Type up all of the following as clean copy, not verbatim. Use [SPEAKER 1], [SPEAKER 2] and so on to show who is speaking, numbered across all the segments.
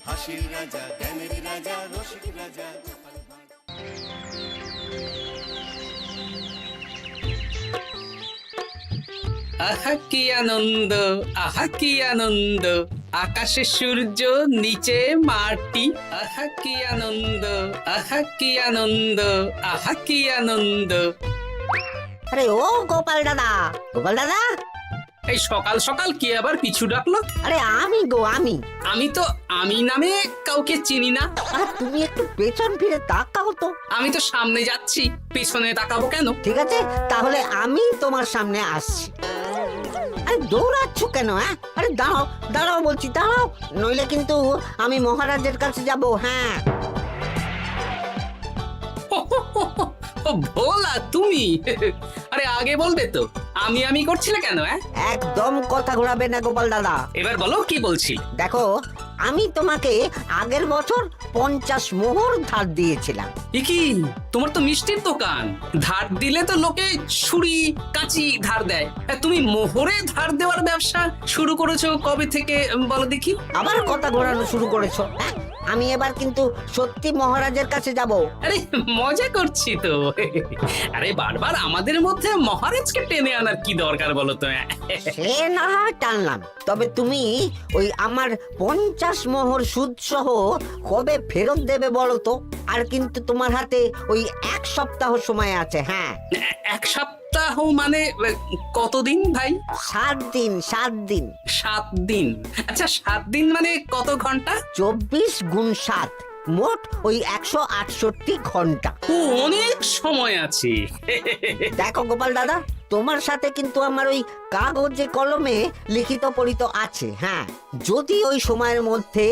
[SPEAKER 1] হাসির রাজা, জ্ঞানের রাজা, রসিক রাজা।
[SPEAKER 2] আহা কি আনন্দ, আহা কি আনন্দ, আকাশে সূর্য নিচে মাটি। আহা কি আনন্দ, আহা কি আনন্দ, আহা কি আনন্দ।
[SPEAKER 3] আরে ও গোপাল দাদা, গোপাল দাদা,
[SPEAKER 2] এই সকাল সকাল কি আবার পিছু ডাকলো?
[SPEAKER 3] আরে আমি গো আমি।
[SPEAKER 2] আমি তো আমি নামে কাউকে চিনি না।
[SPEAKER 3] আর তুমি একটু পেছন ফিরে তাকাও তো।
[SPEAKER 2] আমি তো সামনে যাচ্ছি, পেছনে তাকাবো কেন?
[SPEAKER 3] ঠিক আছে, তাহলে আমি তোমার সামনে আসছি। আরে দৌড়াচ্ছ কেন? হ্যাঁ, আরে দাঁড়াও দাঁড়াও বলছি, দাঁড়াও, নইলে কিন্তু আমি মহারাজের কাছে যাব। হ্যাঁ,
[SPEAKER 2] ও ভোলা তুমি? আরে আগে বলবে তো, আমি করছিলে কেন?
[SPEAKER 3] একদম কথা ঘোরাবে না গোপাল দাদা।
[SPEAKER 2] এবার বলো কি বলছি।
[SPEAKER 3] দেখো, আমি তোমাকে আগের বছর 50 মোহর ধার দিয়েছিলাম।
[SPEAKER 2] এ কি, তোমার তো মিষ্টির দোকান, ধার দিলে তো লোকে ছুরি কাঁচি ধার দেয়, আর তুমি মোহরে ধার দেওয়ার ব্যবসা শুরু করেছো কবে থেকে বলো দেখি?
[SPEAKER 3] আবার কথা ঘোরানো শুরু করেছো? হ্যাঁ, আমি এবার কিন্তু সত্যি মহারাজের কাছে যাব।
[SPEAKER 2] আরে মজা করছি তো। আরে বারবার আমাদের মধ্যে মহারাজকে টেনে আনার কি দরকার বলো তো?
[SPEAKER 3] সে না হয় টানলাম, তবে তুমি ওই আমার 50 মোহর সুদ সহ কবে ফেরত দেবে বলো তো? আর কিন্তু তোমার হাতে ওই 1 সপ্তাহ সময় আছে। হ্যাঁ,
[SPEAKER 2] 1 সপ্তাহ মানে কতদিন ভাই?
[SPEAKER 3] 7 দিন, 7 দিন।
[SPEAKER 2] 7 দিন? আচ্ছা 7 দিন মানে কত ঘন্টা?
[SPEAKER 3] 24 গুণ 7, মোট ওই 168 ঘন্টা।
[SPEAKER 2] ও, অনেক সময় আছে।
[SPEAKER 3] দেখো গোপাল দাদা, তোমার সাথে কিন্তু আমার ওই কাগজে কলমে লিখিত পড়িত আছে। হ্যাঁ, যদি ওই সময়ের মধ্যে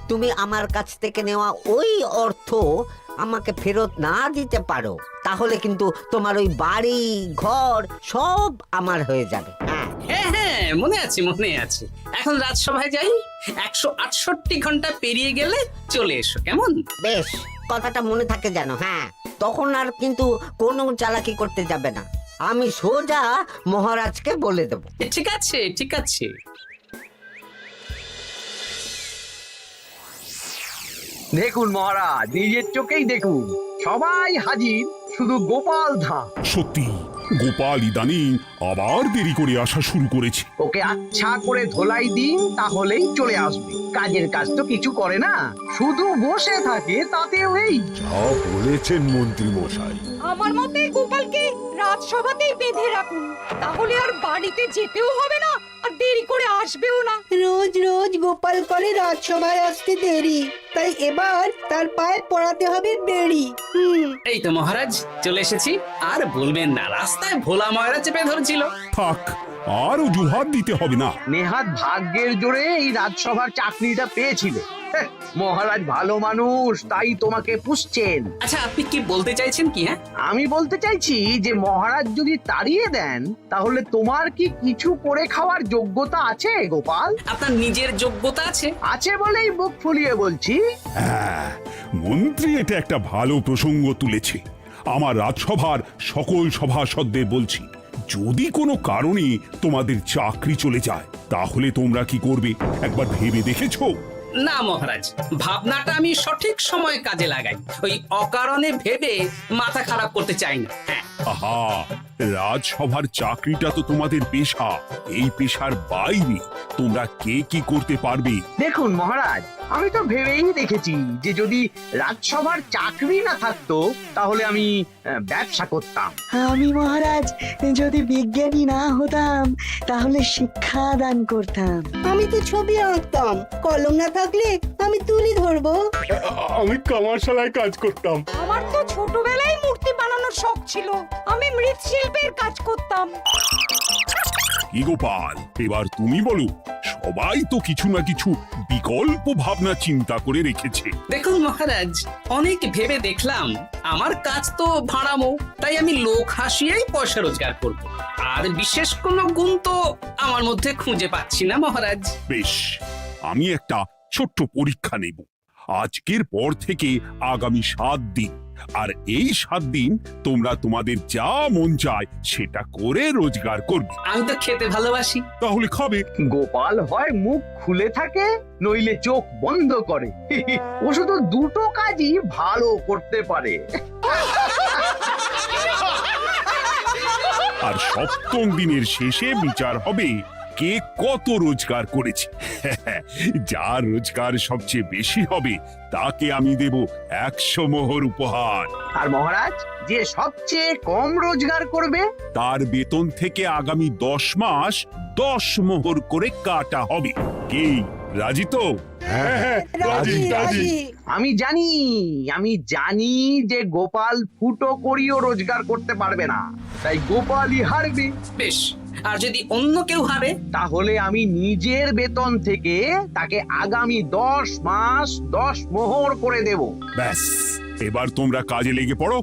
[SPEAKER 3] তুমি আমার কাছ থেকে নেওয়া ওই অর্থ আমাকে ফেরত না দিতে পারো, তাহলে কিন্তু তোমার ওই বাড়ি ঘর সব আমার হয়ে যাবে। হ্যাঁ,
[SPEAKER 2] হ্যাঁ হ্যাঁ, মনে আছে মনে আছে। এখন রাজসভায় যাই, 168 ঘন্টা পেরিয়ে গেলে চলে এসো, কেমন?
[SPEAKER 3] বেশ, কথাটা মনে থাকে যেন। হ্যাঁ, তখন আর কিন্তু কোনো চালাকি করতে যাবে না, আমি সোজা মহারাজকে বলে দেব।
[SPEAKER 2] ঠিক আছে ঠিক আছে।
[SPEAKER 4] দেখুন মহারাজ, নিজের চোখেই দেখুন, সবাই হাজির, শুধু গোপাল ধা।
[SPEAKER 5] সত্যি গোপাল ইদানিং আবার দেরি করে আসা শুরু করেছে।
[SPEAKER 4] ওকে আচ্ছা করে ধোলাই দিন, তাহলেই চলে আসবে। কাজের কাজ তো কিছু করে না, শুধু বসে থাকে, তাতেও এই।
[SPEAKER 6] যা বলেছেন মন্ত্রী মশাই।
[SPEAKER 7] আমার মতে গোপালকে রাজসভাতেই বেঁধে রাখুন, তাহলে আর বাড়িতে যেতেও হবে না, আর দেরি করে আসবেও না।
[SPEAKER 8] রোজ রোজ গোপাল করে রাজসভায় আসতে দেরি, তাই এবার তার পায়ে পড়াতে হবে বেড়ি।
[SPEAKER 2] এই তো মহারাজ চলে এসেছি। আর বলবেন না, রাস্তায় ভোলা ময়রা চেপে ধরছিল।
[SPEAKER 5] থাক, আর অজুহাত দিতে হবে না।
[SPEAKER 4] নেহাত ভাগ্যের জোরে এই রাজসভার চাকরিটা পেয়েছিল। হ্যাঁ, মহারাজ ভালো মানুষ, তাই তোমাকে পুষছেন।
[SPEAKER 2] আচ্ছা আপনি কি বলতে চাইছেন কি?
[SPEAKER 4] আমি বলতে চাইছি যে মহারাজ যদি তাড়িয়ে দেন, তাহলে তোমার কি কিছু করে খাওয়ার যোগ্যতা আছে গোপাল?
[SPEAKER 2] আপনার নিজের যোগ্যতা আছে?
[SPEAKER 4] আছে বলেই মুখ ফুলিয়ে বলছি।
[SPEAKER 5] হ্যাঁ, মন্ত্রী এটা একটা ভালো প্রসঙ্গ তুলেছে। আমার রাজসভার সকল সভাসদদের বলছি, যদি কোনো কারণে তোমাদের চাকরি চলে যায়, তাহলে তোমরা কি করবে একবার ভেবে দেখেছো?
[SPEAKER 2] না মহারাজ, ভাবনাটা আমি সঠিক সময় কাজে লাগাই, ওই অকারণে ভেবে মাথা খারাপ করতে চাই না। হ্যাঁ,
[SPEAKER 5] আহা, রাজসভার চাকরিটা তো তোমাদের পেশা। এই পেশার বাইরে তোমরা কে কি করতে পারবে?
[SPEAKER 4] দেখুন মহারাজ, আমি তো ভেবেই দেখেছি যে যদি রাজসভার চাকরি না থাকতো, তাহলে আমি ব্যবসা করতাম।
[SPEAKER 8] আমি মহারাজ যদি বিজ্ঞানী না হতাম, তাহলে শিক্ষা দান করতাম। আমি তো ছবি আঁকতাম, কলম না থাকলে আমি তুলি ধরবো।
[SPEAKER 6] আমি কামারশালায় কাজ করতাম।
[SPEAKER 7] আমার তো ছোটবেলায় মূর্তি বানানোর শখ ছিল, আমি মৃৎশিল্পের কাজ করতাম।
[SPEAKER 5] কি গোপাল, এবার তুমি বলো। সবাই তো কিছু না কিছু বিকল্প ভাবনা চিন্তা করে রেখেছে।
[SPEAKER 2] দেখুন মহারাজ, অনেক ভেবে দেখলাম আমার কাজ তো ভাড়ামো, তাই আমি লোক হাসিয়েই পয়সা রোজগার করব। আর বিশেষ কোনো গুণ তো আমার মধ্যে খুঁজে পাচ্ছি না মহারাজ।
[SPEAKER 5] বেশ, আমি একটা ছোট্ট পরীক্ষা নেব। আজকের পর থেকে আগামী 7 দিন, আর এই 7 দিন তোমরা তোমাদের যা মন চায় সেটা করে রোজগার করবে।
[SPEAKER 2] আমি তো খেতে ভালোবাসি।
[SPEAKER 5] তাহলে খাবে।
[SPEAKER 4] গোপাল হয় মুখ খুলে থাকে, নইলে চোখ বন্ধ করে। ও শুধু দুটো কাজই ভালো করতে পারে।
[SPEAKER 5] আর 7ম দিনের শেষে বিচার হবে কে কত রোজগার করেছে। যার রোজগার সবচেয়ে বেশি হবে তাকে আমি দেব 100 মোহর উপহার।
[SPEAKER 4] আর মহারাজ, যে সবচেয়ে কম রোজগার করবে
[SPEAKER 5] তার বেতন থেকে আগামী 10 মাস 10 মোহর করে কাটা হবে। কি রাজি তো?
[SPEAKER 6] হ্যাঁ,
[SPEAKER 8] রাজি রাজি।
[SPEAKER 4] আমি জানি যে গোপাল ফুটো করিও রোজগার করতে পারবে না, তাই গোপালই হারবে।
[SPEAKER 2] বেশ, আর যদি অন্য কেউ হারে?
[SPEAKER 4] তাহলে আমি নিজের বেতন থেকে তাকে আগামী 10 মাস 10 মোহর করে দেব।
[SPEAKER 5] ব্যাস, এবার তোমরা কাজে লেগে পড়ো।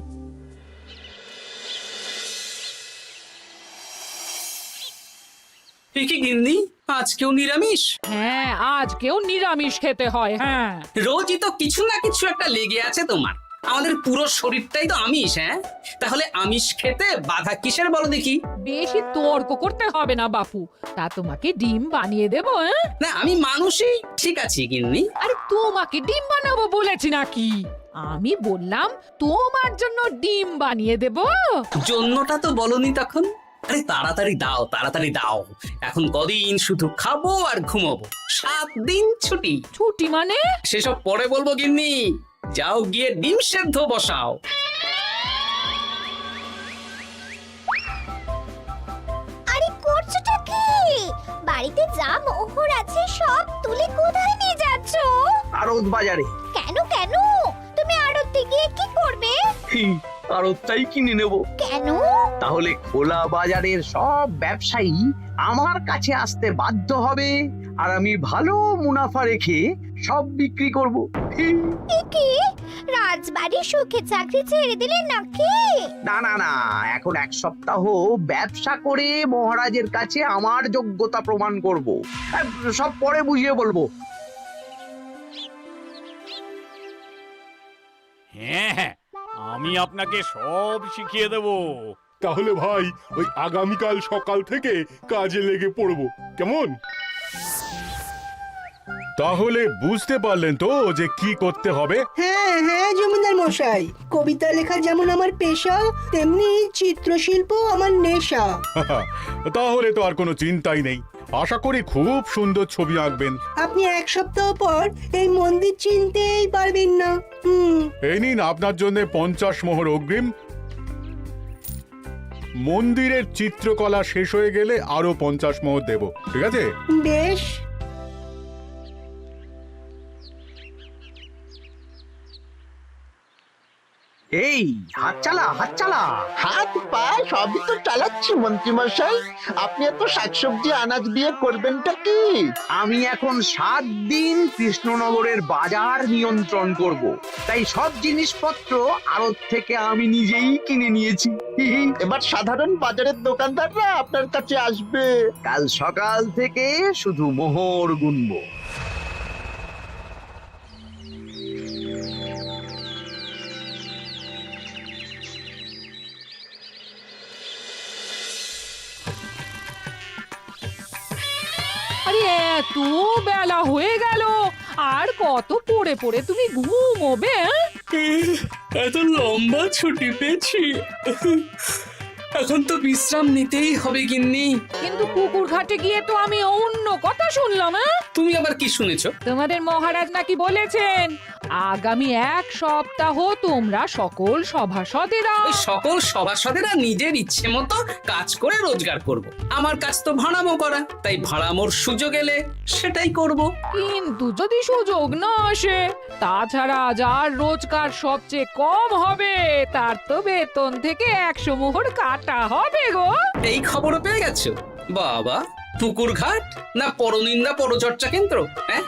[SPEAKER 2] এ কি গিন্নি, আজকেও নিরামিষ?
[SPEAKER 7] হ্যাঁ, আজকেও নিরামিষ খেতে হয়। হ্যাঁ,
[SPEAKER 2] রোজই তো কিছু না কিছু একটা লেগে আছে তোমার। আমাদের পুরো শরীরটাই তো আমিষ। হ্যাঁ, তাহলে আমিষ খেতে বাধা কিসের বলো দেখি?
[SPEAKER 7] বেশি তর্ক করতে হবে না বাপু, তা তোমাকে ডিম বানিয়ে দেবো। হ্যাঁ,
[SPEAKER 2] না, আমি মানুষই। ঠিক আছে গিন্নি।
[SPEAKER 7] আরে তোমাকে ডিম বানাবো বলেছি নাকি? আমি বললাম তোমার জন্য ডিম বানিয়ে দেবো।
[SPEAKER 2] জন্যটা তো বলনি তখন। আরে তাড়াতাড়ি দাও, তাড়াতাড়ি দাও। এখন কদিন শুধু খাবো আর ঘুমাবো। 7 দিন ছুটি।
[SPEAKER 7] ছুটি মানে?
[SPEAKER 2] সেসব পরে বলবো গিন্নি। যাও গিয়ে ডিম সেদ্ধ বসাও।
[SPEAKER 9] আরে করছোটা কি? বাড়িতে যা মোহর আছে সব তুলে কোথায় নিয়ে যাচ্ছো?
[SPEAKER 4] আড়ত বাজারে।
[SPEAKER 9] কেন কেন? তুমি আড়তে গিয়ে কি করবে?
[SPEAKER 4] আড়তটাই কিনে নেব।
[SPEAKER 9] কেন?
[SPEAKER 4] তাহলে খোলা বাজারের সব ব্যবসায়ী আমার কাছে আসতে বাধ্য হবে, আর আমি ভালো মুনাফা রেখে সব বিক্রি করব।
[SPEAKER 9] এ কি? রাজবাড়ির সুখে চাকরি ছেড়ে দিলে নাকি?
[SPEAKER 4] না না না, এখন 1 সপ্তাহ ব্যবসা করে মহারাজের কাছে আমার যোগ্যতা প্রমাণ করব। সব পরে বুঝিয়ে বলবো।
[SPEAKER 10] হ্যাঁ, আমি আপনাকে সব শিখিয়ে দেব।
[SPEAKER 6] তাহলে ভাই ওই আগামীকাল সকাল থেকে কাজে লেগে পড়বো, কেমন?
[SPEAKER 11] তাহলে বুঝতে পারলেন তো যে কি করতে হবে?
[SPEAKER 8] হ্যাঁ হ্যাঁ জমিদার মশাই, কবিতা লেখা যেমন আমার পেশা, তেমনি চিত্রশিল্প আমার নেশা।
[SPEAKER 11] তাহলে তো আর কোনো চিন্তাই নেই। আশা করি খুব সুন্দর ছবি আঁকবেন।
[SPEAKER 8] আপনি 1 সপ্তাহ পর এই মন্দির চিনতেই পারবেন না।
[SPEAKER 11] এই নিন আপনার জন্য 50 মোহর অগ্রিম। মন্দিরের চিত্রকলা শেষ হয়ে গেলে আরো 50 মোহর দেব, ঠিক আছে?
[SPEAKER 8] বেশ।
[SPEAKER 4] এই হাত চালা, হাত চালা।
[SPEAKER 12] হাত পা সবই তো চালাচ্ছি মন্ত্রী মশাই। আপনি এত শাকসবজি আনাজ দিয়ে করবেনটা কি?
[SPEAKER 4] আমি এখন 7 দিন কৃষ্ণনগরের বাজার নিয়ন্ত্রণ করব, তাই সব জিনিসপত্র আড়ত থেকে আমি নিজেই কিনে নিয়েছি।
[SPEAKER 12] এবার সাধারণ বাজারের দোকানদাররা আপনার কাছে আসবে।
[SPEAKER 4] কাল সকাল থেকে শুধু মোহর গুনবো।
[SPEAKER 7] আরে এত বেলা হয়ে গেল, আর কত পড়ে পড়ে তুমি ঘুমোবে?
[SPEAKER 2] এত লম্বা ছুটি পেয়েছি, এখন তো বিশ্রাম নিতেই হবে গিন্নি।
[SPEAKER 7] কিন্তু পুকুর ঘাটে গিয়ে তো আমি অন্য কথা শুনলাম।
[SPEAKER 2] তুমি আবার কি শুনেছো?
[SPEAKER 7] তোমাদের মহারাজ নাকি বলেছেন আগামী 1 সপ্তাহ তোমরা সকল সভাসদেরা
[SPEAKER 2] ওই সকল সভাসদেরা নিজের ইচ্ছে মতো কাজ করে রোজগার করব। আমার কাজ তো ভাড়ামো করা, তাই ভাড়ামোর সুযোগ এলে সেটাই করব।
[SPEAKER 7] কিন্তু যদি সুযোগ না আসে, তাছাড়া যার রোজগার সবচেয়ে কম হবে তার তো বেতন থেকে 100 মোহর কাটা হবে গো।
[SPEAKER 2] এই খবর পেয়ে গেছো? বাবা, পুকুর ঘাট না পরনিন্দা পরচর্চা কেন্দ্র? হ্যাঁ,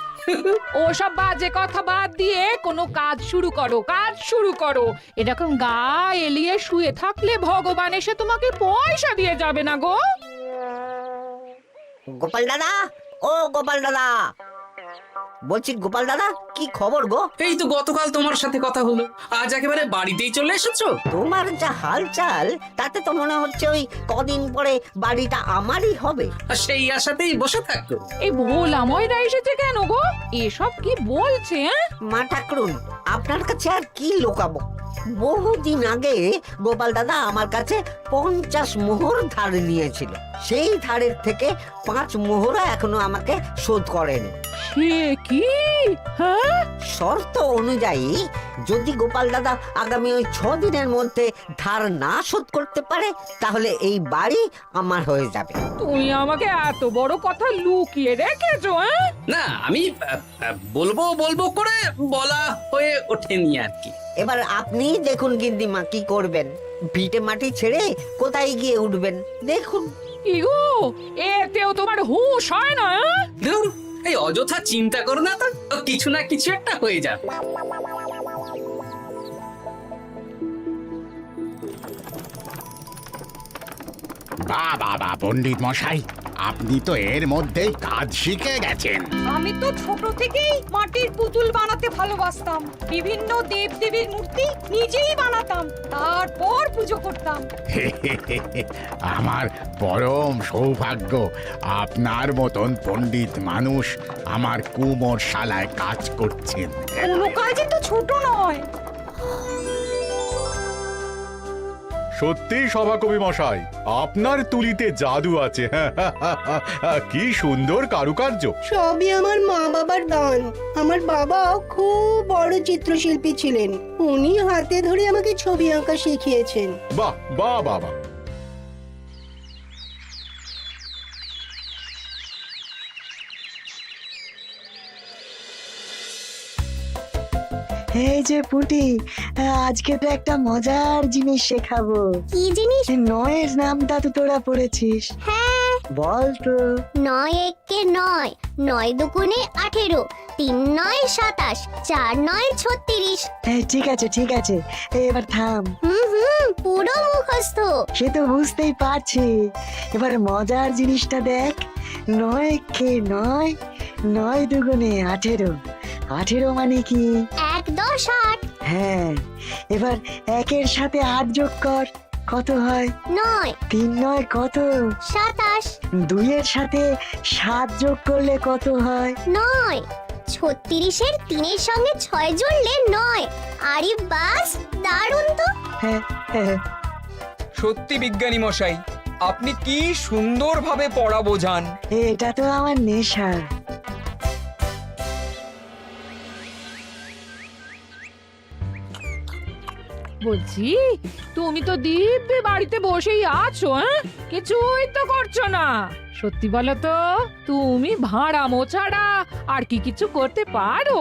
[SPEAKER 7] ওসব বাজে কথা বাদ দিয়ে কোনো কাজ শুরু করো, কাজ শুরু করো। এরকম গা এলিয়ে শুয়ে থাকলে ভগবান এসে তোমাকে পয়সা দিয়ে যাবে না গো।
[SPEAKER 3] গোপাল দাদা, ও গোপাল দাদা, বলছি গোপাল দাদা কি খবর গো?
[SPEAKER 2] এই তো গতকাল তোমার সাথে কথা হলো, আজ একেবারে বাড়িতেই চলে এসেছো।
[SPEAKER 3] তোমার যা হালচাল তাতে তো মনে হচ্ছে ওই কদিন পরে বাড়িটা আমারই হবে।
[SPEAKER 2] আর সেই আশাতেই বসে থাকো।
[SPEAKER 7] এই ভোলাময়রা এসেছে কেন গো? এসব কি বলছে?
[SPEAKER 3] মা ঠাকুরুন, আপনার কাছে আর কি লুকাবো? বহুদিন আগে গোপাল দাদা আমার কাছে 50 মোহর ধার নিয়েছিল। সেই ধারের থেকে 5 মোহরা এখনো আমাকে শোধ করেনি।
[SPEAKER 7] সে কি? হ্যাঁ,
[SPEAKER 3] শর্ত অনুযায়ী যদি গোপাল দাদা আগামী ওই 6 দিনের মধ্যে ধার না শোধ করতে পারে তাহলে এই বাড়ি আমার হয়ে যাবে।
[SPEAKER 7] তুমি আমাকে এত বড় কথা লুকিয়ে রেখেছো?
[SPEAKER 2] না, আমি বলবো বলবো করে বলা হয়ে ওঠেনি আর কি।
[SPEAKER 3] এবার আপনি দেখুন গিন্দিমা কি করবেন। ভিটে মাটি ছেড়ে কোথায় গিয়ে উঠবেন দেখুন।
[SPEAKER 7] কি গো, এতেও তোমার হুঁশ হয় না?
[SPEAKER 2] ধুর, এই অযথা চিন্তা করো না তো, কিছু না কিছু একটা হয়ে যাবে।
[SPEAKER 10] বাহ বাহ বাহ, পণ্ডিত মশাই, আপনি তো এর মধ্যেই কাজ শিখে গেছেন।
[SPEAKER 8] আমি তো ছোট থেকেই মাটির পুতুল বানাতে ভালোবাসতাম। বিভিন্ন দেবদেবীর মূর্তি নিজেই বানাতাম, তারপর পুজো করতাম।
[SPEAKER 10] আমার পরম সৌভাগ্য, আপনার মতন পণ্ডিত মানুষ আমার কুমোর শালায় কাজ করছেন।
[SPEAKER 8] কোনো কাজে তো ছোট নয়।
[SPEAKER 11] সত্যি সভাকবি মশাই, আপনার তুলিতে জাদু আছে। কি সুন্দর কারুকার্য।
[SPEAKER 8] সবই আমার মা বাবার দান। আমার বাবা খুব বড় চিত্রশিল্পী ছিলেন। উনি হাতে ধরে আমাকে ছবি আঁকা শিখিয়েছেন।
[SPEAKER 11] বাহ বাহ বাবা।
[SPEAKER 8] এই যে পুটি, আজকে তো একটা মজার জিনিস শেখাবো।
[SPEAKER 9] কি জিনিস?
[SPEAKER 8] নয়ের নামটা তো তোরা পড়েছিস?
[SPEAKER 9] হ্যাঁ,
[SPEAKER 8] বল তো।
[SPEAKER 9] 9 একে 9, 9 দুগুণে 18, 3 9 27, 4 9 36।
[SPEAKER 8] ঠিক আছে ঠিক আছে, এবার থাম।
[SPEAKER 9] পুরো মুখস্থ।
[SPEAKER 8] সে তো বুঝতেই পারছি। এবার মজার জিনিসটা দেখ। 9 কে 9, 9 দুগুণে 18, 18 মানে কি?
[SPEAKER 9] 1 10 8।
[SPEAKER 8] হ্যাঁ, এবার 1-এর সাথে 8 যোগ কর, কত হয়?
[SPEAKER 9] 9
[SPEAKER 8] 3 9 কত?
[SPEAKER 9] 27।
[SPEAKER 8] 2-এর সাথে 7 যোগ করলে কত হয়?
[SPEAKER 9] 9 36-এর 3-এর সঙ্গে 6 জুড়লে 9। আরে বাস, দারুণ তো।
[SPEAKER 8] হ্যাঁ হ্যাঁ।
[SPEAKER 13] সত্যি বিজ্ঞানী মশাই, আপনি কি সুন্দরভাবে পড়া বোঝান।
[SPEAKER 8] এটা তো আমার নেশা।
[SPEAKER 7] বলছি, তুমি তো দিব্যি বাড়িতে বসেই আছো, কিছুই তো করছো না। সত্যি বলো তো, তুমি ভাড়া মোছাড়া আর কি কিছু করতে পারো?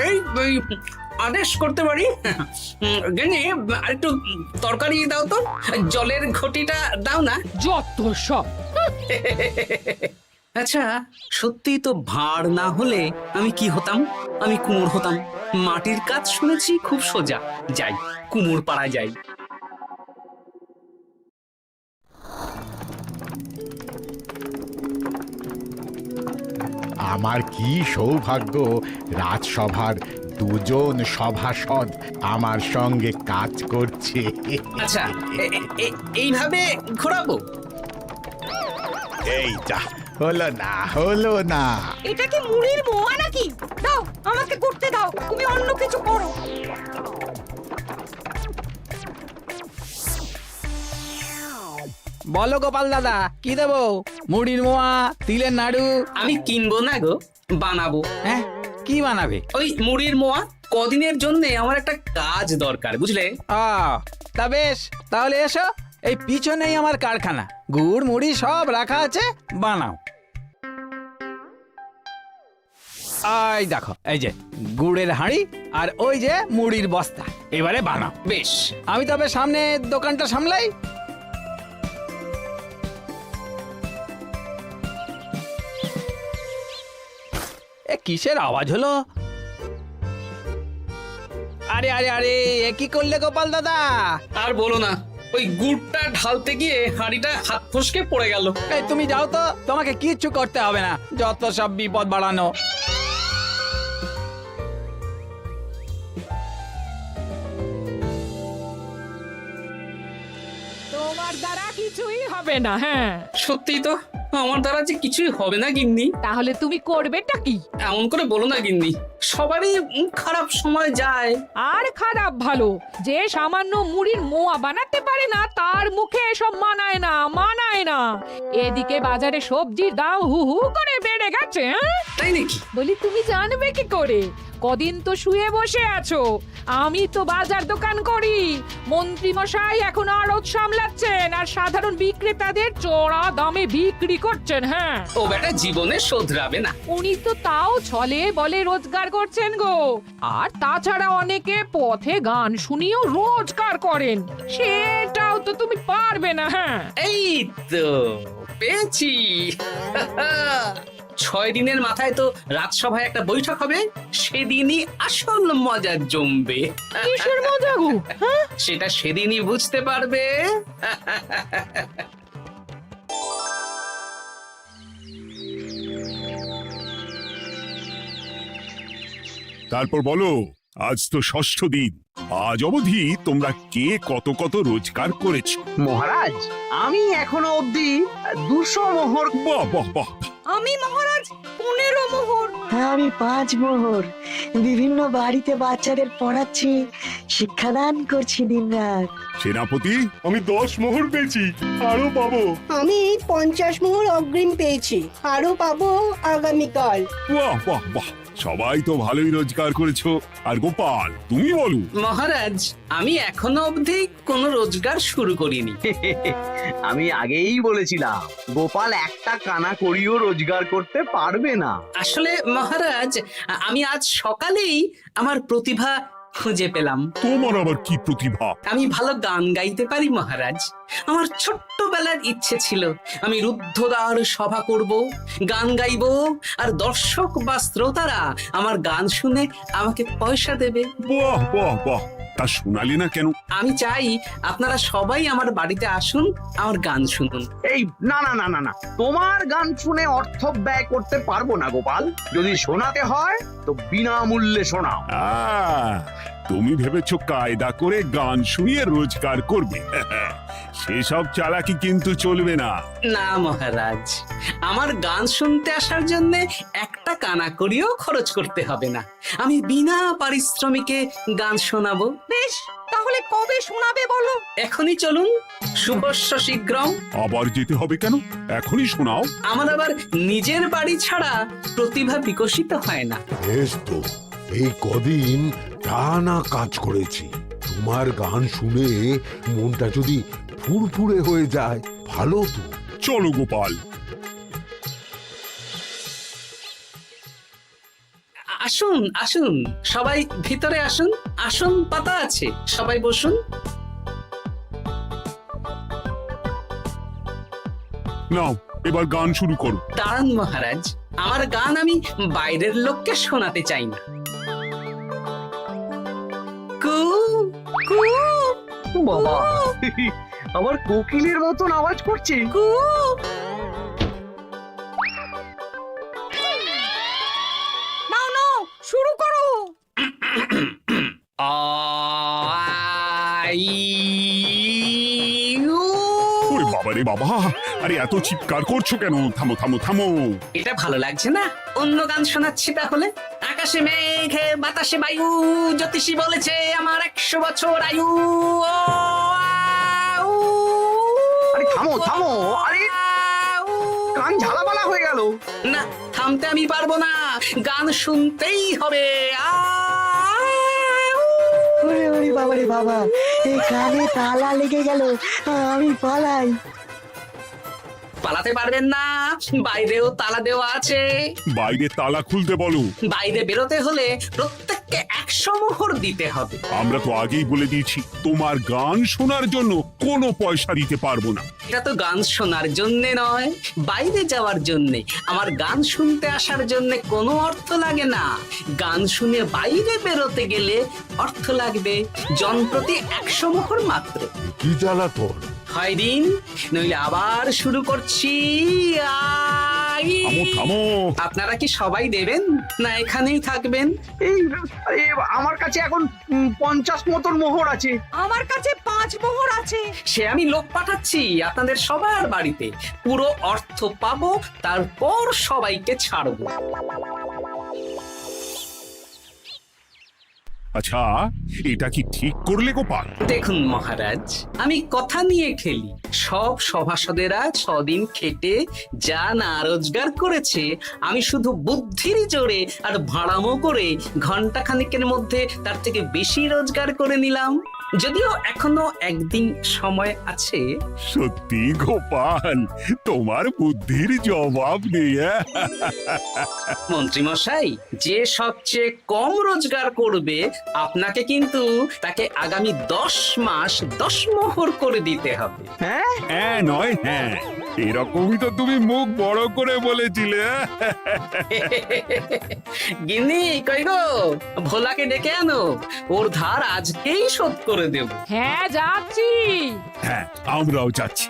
[SPEAKER 2] এই এই, আদেশ করতে পারি। গেনি, একটু তরকারি দাও তো, জলের ঘটিটা দাও না।
[SPEAKER 7] যত সব।
[SPEAKER 2] আচ্ছা, সত্যি তো ভাড় না হলে আমি কি হতাম? আমি কুমোর হতাম। মাটির কাজ শুনেছি খুব সোজা। যাই, কুমোর পাড়ায় যাই।
[SPEAKER 10] আমার কি সৌভাগ্য, রাজসভার দুজন সভাসদ আমার সঙ্গে কাজ করছে।
[SPEAKER 2] আচ্ছা, এইভাবে ঘোরাবো?
[SPEAKER 10] এই যা, হলো না হলো না।
[SPEAKER 8] এটা কি মুড়ির মোয়া নাকি? দাও, আমাকে করতে দাও, তুমি অন্য কিছু করো।
[SPEAKER 13] বলো গোপাল দাদা, কি দেবো? মুড়ির মোয়া, তিলের নাড়ু?
[SPEAKER 2] আমি কিনবো না গো, বানাবো।
[SPEAKER 13] হ্যাঁ, কি বানাবে?
[SPEAKER 2] ওই মুড়ির মোয়া। কদিনের জন্য আমার একটা কাজ দরকার, বুঝলে?
[SPEAKER 13] তা বেশ, তাহলে এসো, এই পিছনেই আমার কারখানা। গুড় মুড়ি সব রাখা আছে, বানাও। এই দেখো, এই যে গুড়ের হাঁড়ি আর ওই যে মুড়ির বস্তা, এবারে বানাও।
[SPEAKER 2] বেশ,
[SPEAKER 13] আমি তবে সামনে দোকানটা সামলাই। এ কিসের আওয়াজ হলো? আরে আরে আরে, এ কি করলে গোপাল দাদা?
[SPEAKER 2] আর বলো না, ওই গুড়টা ঢালতে গিয়ে হাঁড়িটা হাত ফসকে পড়ে গেল।
[SPEAKER 13] এই তুমি যাও তো, তোমাকে কিচ্ছু করতে হবে না, যত সব বিপদ বাড়ানো।
[SPEAKER 7] তোমার দ্বারা কিছুই হবে না। হ্যাঁ,
[SPEAKER 2] সত্যি তো, আমার দ্বারা যে কিছুই হবে না গিন্নি।
[SPEAKER 7] তাহলে তুমি করবেটা কি?
[SPEAKER 2] এমন করে বলো না গিন্নি, সবারই খারাপ সময় যায়।
[SPEAKER 7] আর খারাপ ভালো, যে সামান্য মুড়ির মোয়া বানাতে পারে না তার মুখে এসব মানায় না, মানায় না। এদিকে বাজারে সবজির দাম হু হু করে বেড়ে গেছে।
[SPEAKER 2] তাই নাকি?
[SPEAKER 7] বলি তুমি জানবে কি করে? কদিন তো শুয়ে বসে আছো, আমি তো বাজার দোকান করি। মন্ত্রী মশাই এখন আড়ত সামলাচ্ছেন আর সাধারণ বিক্রেতাদের চড়া দামে বিক্রি করছেন। হ্যাঁ,
[SPEAKER 2] ও বেটা জীবনে শোধরাবে না।
[SPEAKER 7] উনি তো তাও ছলে বলে রোজগার করছেন গো। আর তাছাড়া অনেকে পথে গান শুনিয়েও রোজগার করেন, সেটাও তো তুমি পারবে না। হ্যাঁ,
[SPEAKER 2] এই তো পেয়েছি। 6 দিনের মাথায় তো রাজসভায় একটা বৈঠক হবে, সেদিনই আসল মজা জমবে।
[SPEAKER 7] কিসের মজা গো? হ্যাঁ,
[SPEAKER 2] সেটা সেদিনই বুঝতে পারবে।
[SPEAKER 5] তারপর বলো, আজ তো ষষ্ঠ দিন, আজ অবধি তোমরা কে কত কত রোজগার করেছো?
[SPEAKER 4] মহারাজ, আমি এখনো অবধি 200 মোহর।
[SPEAKER 5] বাহ বাহ বাহ!
[SPEAKER 8] আমি মহারাজ 15 মোহর। হ্যাঁ, আমি 5 মোহর। বিভিন্ন বাড়িতে বাচ্চাদের পড়াচ্ছি, শিক্ষাদান করছি দিনরাত।
[SPEAKER 5] সেনাপতি,
[SPEAKER 6] আমি 10 মোহর পেয়েছি, আরো পাবো।
[SPEAKER 8] আমি 50 মোহর অগ্রিম পেয়েছি, আরো পাবো আগামীকাল।
[SPEAKER 5] বাহ বাহ বাহ! সবাই তো ভালোই রোজগার করেছো। আর গোপাল, তুমি বলো।
[SPEAKER 2] মহারাজ, আমি এখনো অবধি কোনো রোজগার শুরু করিনি।
[SPEAKER 4] আমি আগেই বলেছিলাম গোপাল একটা কানা করিও রোজগার করতে পারবে না।
[SPEAKER 2] আসলে মহারাজ, আমি আজ সকালেই আমার প্রতিভা খুঁজে পেলাম।
[SPEAKER 5] তোমার আবার কি প্রতিভা?
[SPEAKER 2] আমি ভালো গান গাইতে পারি মহারাজ। আমার ছোট্টবেলার ইচ্ছে ছিল আমি রুদ্ধদ্বার সভা করব, গান গাইবো, আর দর্শক বা শ্রোতারা আমার গান শুনে আমাকে পয়সা দেবে।
[SPEAKER 5] বাহ বাহ বাহ! তা শোনালি না কেন?
[SPEAKER 2] আমি চাই আপনারা সবাই আমার বাড়িতে আসুন, আমার গান শুনুন।
[SPEAKER 4] এই না না না না না, তোমার গান শুনে অর্থ ব্যয় করতে পারবো না গোপাল। যদি শোনাতে হয় তো বিনামূল্যে শোনাও।
[SPEAKER 5] তুমি ভেবেছো কায়দা করে গান শুনিয়ে রোজগার করবে? সেসব চালাকি কিন্তু চলবে না।
[SPEAKER 2] না মহারাজ, আমার গান শুনতে আসার জন্য একটা কানা করিও খরচ করতে হবে না। আমি বিনা পারিশ্রমিকে গান শোনাবো।
[SPEAKER 8] বেশ, তাহলে কবে শোনাবে বলো?
[SPEAKER 2] এখনই চলুন, শুভস্য শীঘ্রম।
[SPEAKER 5] আবার যেতে হবে কেন? এখনই শোনাও।
[SPEAKER 2] আমার আবার নিজের বাড়ি ছাড়া প্রতিভা বিকশিত হয় না।
[SPEAKER 14] বেশ তো, এই কদিন টানা কাজ করেছি, তোমার গান শুনে মনটা যদি ফুরফুরে হয়ে যায় ভালো তো।
[SPEAKER 5] চলো গোপাল।
[SPEAKER 2] আসুন আসুন, সবাই ভিতরে আসুন, আসন পাতা আছে, সবাই বসুন।
[SPEAKER 5] নাও, এবার গান শুরু করো।
[SPEAKER 2] দাঁড়ান মহারাজ, আমার গান আমি বাইরের লোককে শোনাতে চাই না। কু কু
[SPEAKER 4] বাবা, আবার কোকিলের মতন আওয়াজ করছে।
[SPEAKER 2] কু।
[SPEAKER 8] নাও নাও, শুরু করো।
[SPEAKER 5] ওরে বাবা রে বাবা! আরে এত চিৎকার করছো কেন? থামো থামো থামো!
[SPEAKER 2] এটা ভালো লাগছে না, অন্য গান শোনাচ্ছি তাহলে। আকাশে মেঘে বাতাসে বায়ু, জ্যোতিষী বলেছে আমার 100 বছর আয়ু।
[SPEAKER 4] আরে থামো থামো! আরে কান ঝালাপালা হয়ে গেল।
[SPEAKER 2] না, থামতে আমি পারবো না, গান শুনতেই হবে।
[SPEAKER 8] ওরে ওরে বাবা রে বাবা, এই কানে তালা লেগে গেল, আমি পালাই।
[SPEAKER 2] পালাতে পারবেন না, বাইরেও তালা দেওয়া আছে।
[SPEAKER 5] বাইরে তালা খুলতে বলো।
[SPEAKER 2] বাইরে বেরোতে হলে প্রত্যেককে 100 মোহর দিতে হবে।
[SPEAKER 5] আমরা তো আগেই বলে দিয়েছি, তোমার গান শোনার জন্য কোনো পয়সা দিতে পারবো না।
[SPEAKER 2] এটা তো গান শোনার জন্য নয়, বাইরে যাওয়ার জন্য। আমার গান শুনতে আসার জন্য কোনো অর্থ লাগে না। গান শুনে বাইরে বেরোতে গেলে অর্থ লাগবে, জনপ্রতি 100 মোহর মাত্র।
[SPEAKER 14] কি জ্বালাতন!
[SPEAKER 2] হয় দিন, নইলে আবার শুরু করছি।
[SPEAKER 5] থামো থামো।
[SPEAKER 2] আপনারা কি সবাই দেবেন না এখানেই থাকবেন?
[SPEAKER 4] এই আরে, আমার কাছে এখন 50 মতন মোহর আছে।
[SPEAKER 8] আমার কাছে 5 মোহর আছে।
[SPEAKER 2] সে আমি লোক পাঠাচ্ছি আপনাদের সবার বাড়িতে, পুরো অর্থ পাবো, তারপর সবাইকে ছাড়বো।
[SPEAKER 5] আচ্ছা, এটা কি ঠিক করলে গোপাল?
[SPEAKER 2] দেখুন মহারাজ, আমি কথা নিয়ে খেলি। সব সভাসদেরা 6 দিন খেটে যা না রোজগার করেছে, আমি শুধু বুদ্ধির জোরে আর ভাড়ামো করে ঘন্টা খানিকের মধ্যে তার থেকে বেশি রোজগার করে নিলাম। যদিও এখনো একদিন সময় আছে।
[SPEAKER 5] সত্যি গোপাল, তোমার বুদ্ধির জবাব নেই।
[SPEAKER 2] মন্ত্রী মশাই, যে সবচেয়ে কম রোজগার করবে আপনাকে কিন্তু তাকে আগামী 10 মাস 10 মোহর করে দিতে হবে।
[SPEAKER 5] হ্যাঁ নয় হ্যাঁ, এরকমই তো তুমি মুখ বড় করে বলেছিলে।
[SPEAKER 2] গিন্নি কই গো, ভোলাকে ডেকে আনো, ওর ধার আজকেই শোধ করে দেব।
[SPEAKER 7] হ্যাঁ যাচ্ছি।
[SPEAKER 5] হ্যাঁ, আমরাও যাচ্ছি।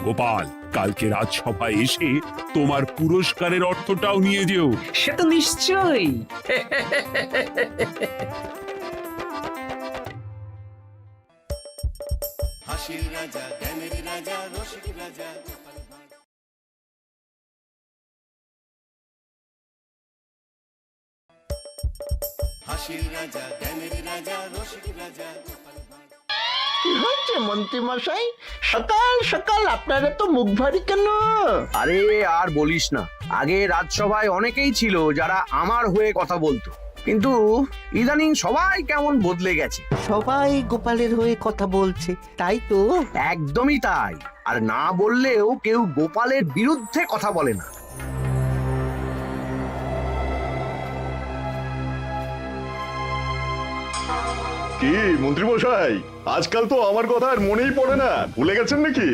[SPEAKER 5] গোপাল, কালকে রাজসভায় এসে তোমার পুরস্কারের অর্থটাও নিয়ে যেও।
[SPEAKER 2] সে তো নিশ্চয়ই।
[SPEAKER 1] হাসির রাজা জ্ঞানের রাজা রসিক রাজা হাসির রাজা জ্ঞানের রাজা রসিক রাজা।
[SPEAKER 12] কি হয়েছে মন্ত্রী মশাই, সকাল সকাল আপনারা তো মুখ ভারী কেন?
[SPEAKER 4] আরে আর বলিস না, আগে রাজসভায় অনেকেই ছিল যারা আমার হয়ে কথা বলতো, কিন্তু ইদানিং সবাই কেমন বদলে গেছে।
[SPEAKER 3] সবাই গোপালের হয়ে কথা বলছে, তাই তো?
[SPEAKER 4] একদমই তাই। আর না বললেও কেউ গোপালের বিরুদ্ধে কথা বলে না।
[SPEAKER 6] কি মন্ত্রী মশাই, আজকাল তো আমার কথা আর মনেই পড়ে না, ভুলে গেছেন নাকি?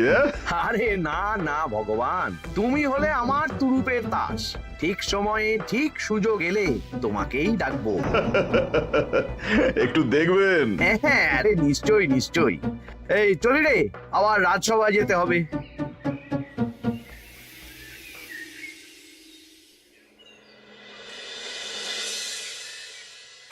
[SPEAKER 4] আরে না না ভগবান, তুমি হলে আমার তুরুপের তাস। ঠিক সময়ে ঠিক সুযোগ এলে তোমাকেই ডাকবো।
[SPEAKER 6] একটু দেখবেন।
[SPEAKER 4] হ্যাঁ, আরে নিশ্চয়ই নিশ্চয়ই। এই চলি রে, আবার রাজসভায় যেতে হবে।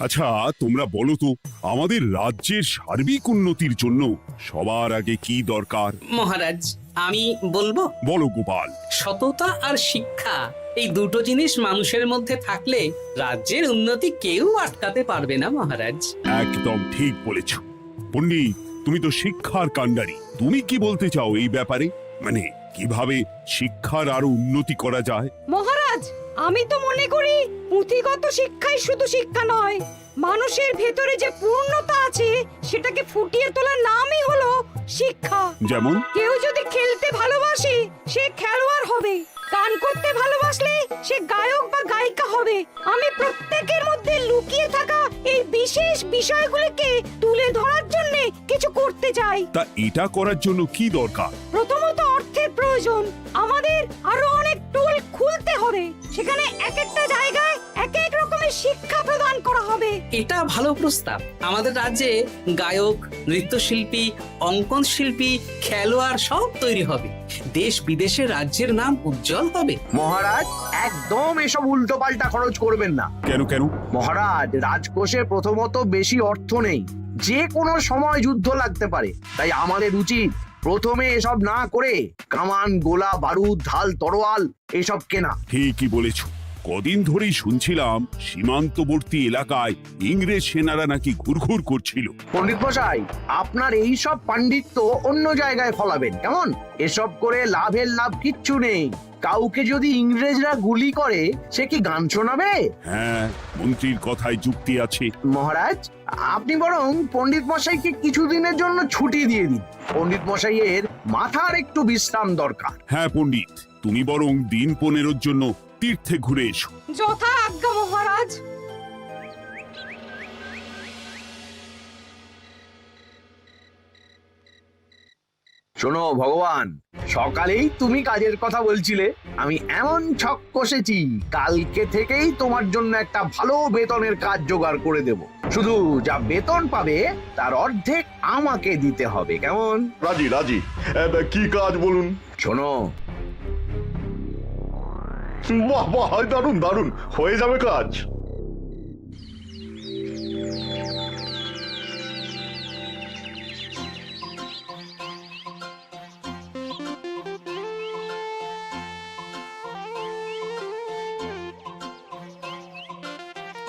[SPEAKER 5] আচ্ছা, তোমরা বলো তো, আমাদের রাজ্যের সার্বিক উন্নতির জন্য সবার আগে কি দরকার?
[SPEAKER 2] মহারাজ, আমি বলবো।
[SPEAKER 5] বলো গোপাল।
[SPEAKER 2] সততা আর শিক্ষা, এই দুটো জিনিস মানুষের মধ্যে থাকলে রাজ্যের উন্নতি কেউ আটকাতে পারবে না মহারাজ।
[SPEAKER 5] একদম ঠিক বলেছ পণ্ডিত, তুমি তো শিক্ষার কাণ্ডারি। তুমি কি বলতে চাও এই ব্যাপারে? মানে কিভাবে শিক্ষার আরো উন্নতি করা যায়?
[SPEAKER 8] মহারাজ, আমি তো মনে করি পুঁথিগত শিক্ষাই শুধু শিক্ষা নয়, মানুষের ভেতরে যে পূর্ণতা আছে সেটাকে ফুটিয়ে তোলার নামই হলো শিক্ষা।
[SPEAKER 5] যেমন?
[SPEAKER 8] কেউ যদি খেলতে ভালোবাসে সে খেলোয়াড় হবে, গান করতে ভালোবাসলে সে গায়ক বা গায়িকা হবে। আমি প্রত্যেকের মধ্যে লুকিয়ে থাকা এই বিশেষ বিষয়গুলিকে তুলে ধরার জন্য কিছু করতে চাই।
[SPEAKER 5] তা এটা করার জন্য কি দরকার?
[SPEAKER 8] প্রথমত অর্থের প্রয়োজন। আমাদের আরো অনেক টুল খুলতে হবে, সেখানে এক একটা জায়গায় এক এক রকমের শিক্ষা প্রদান করা হবে।
[SPEAKER 2] এটা ভালো প্রস্তাব। আমাদের রাজ্যে গায়ক, নৃত্যশিল্পী, অঙ্কন শিল্পী, খেলোয়াড় সব তৈরি হবে। দেশ বিদেশে রাজ্যের নাম উজ্জ্বল হবে।
[SPEAKER 4] মহারাজ, একদম এসব উল্টো পাল্টা খরচ করবেন না।
[SPEAKER 5] কেন কেন?
[SPEAKER 4] মহারাজ, রাজকোষে প্রথমত বেশি অর্থ নেই, যে কোনো সময় যুদ্ধ লাগতে পারে। তাই আমাদের উচিত প্রথমে এসব না করে কামান, গোলা, বারুদ, ঢাল, তরোয়াল এসব কেনা।
[SPEAKER 5] ঠিকই বলেছ। কদিন ধরেই শুনছিলাম সীমান্তবর্তী এলাকায় ইংরেজ সেনারা নাকি ঘুরঘুর করছিল।
[SPEAKER 4] পণ্ডিত মশাই, আপনার এই সব পাণ্ডিত্য অন্য জায়গায় ফলাবেন কেমন? এসব করে লাভের লাভ কিচ্ছু নেই। কাউকে যদি ইংরেজরা গুলি করে, সে কি গান শোনাবে?
[SPEAKER 5] হ্যাঁ, মন্ত্রীর কথায় যুক্তি আছে।
[SPEAKER 4] মহারাজ, আপনি বরং পণ্ডিত মশাইকে কিছুদিনের জন্য ছুটি দিয়ে দিন। পণ্ডিত মশাইয়ের মাথার একটু বিশ্রাম দরকার।
[SPEAKER 5] হ্যাঁ পণ্ডিত, তুমি বরং দিন 15 জন্য তীর্থে ঘুরে এসো।
[SPEAKER 8] যথা আজ্ঞা মহারাজ।
[SPEAKER 4] শোনো ভগবান, সকালেই তুমি কাজের কথা বলছিলে, আমি এমন ছক কষেছি, কালকে থেকেই তোমার জন্য একটা ভালো বেতনের কাজ জোগাড় করে দেব। শুধু যা বেতন পাবে তার অর্ধেক আমাকে দিতে হবে, কেমন?
[SPEAKER 6] রাজি রাজি। কি কাজ বলুন?
[SPEAKER 4] শোনো,
[SPEAKER 6] বাহ বাহ, দারুণ দারুণ, হয়ে যাবে কাজ।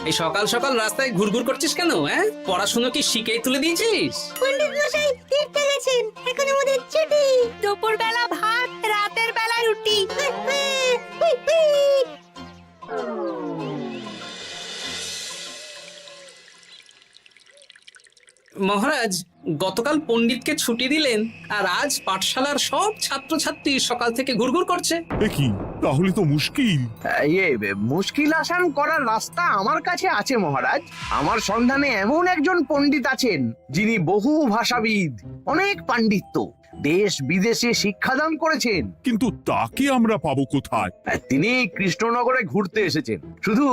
[SPEAKER 2] এই সকাল সকাল রাস্তায় ঘুরঘুর করছিস কেন? হ্যাঁ, পড়াশুনো কি শিখেই তুলে দিয়েছিস?
[SPEAKER 9] পণ্ডিত মশাই তীর্থে গেছেন, এখন আমাদের ছুটি। দুপুর বেলা ভাত, রাতের বেলা রুটি।
[SPEAKER 2] মহারাজ, গতকাল পণ্ডিতকে ছুটি দিলেন আর আজ পাঠশালার সব ছাত্রছাত্রী সকাল থেকে ঘুরঘুর করছে।
[SPEAKER 5] এ কি, তাহলে তো মুশকিল।
[SPEAKER 4] মুশকিল আসান করার রাস্তা আমার কাছে আছে মহারাজ। আমার সন্ধানে এমন একজন পণ্ডিত আছেন যিনি বহু ভাষাবিদ, অনেক পাণ্ডিত্য, দেশ বিদেশে শিক্ষাদান করেছেন।
[SPEAKER 5] কিন্তু তাকে আমরা পাবো কোথায়?
[SPEAKER 4] তিনি কৃষ্ণনগরে ঘুরতে এসেছেন, শুধু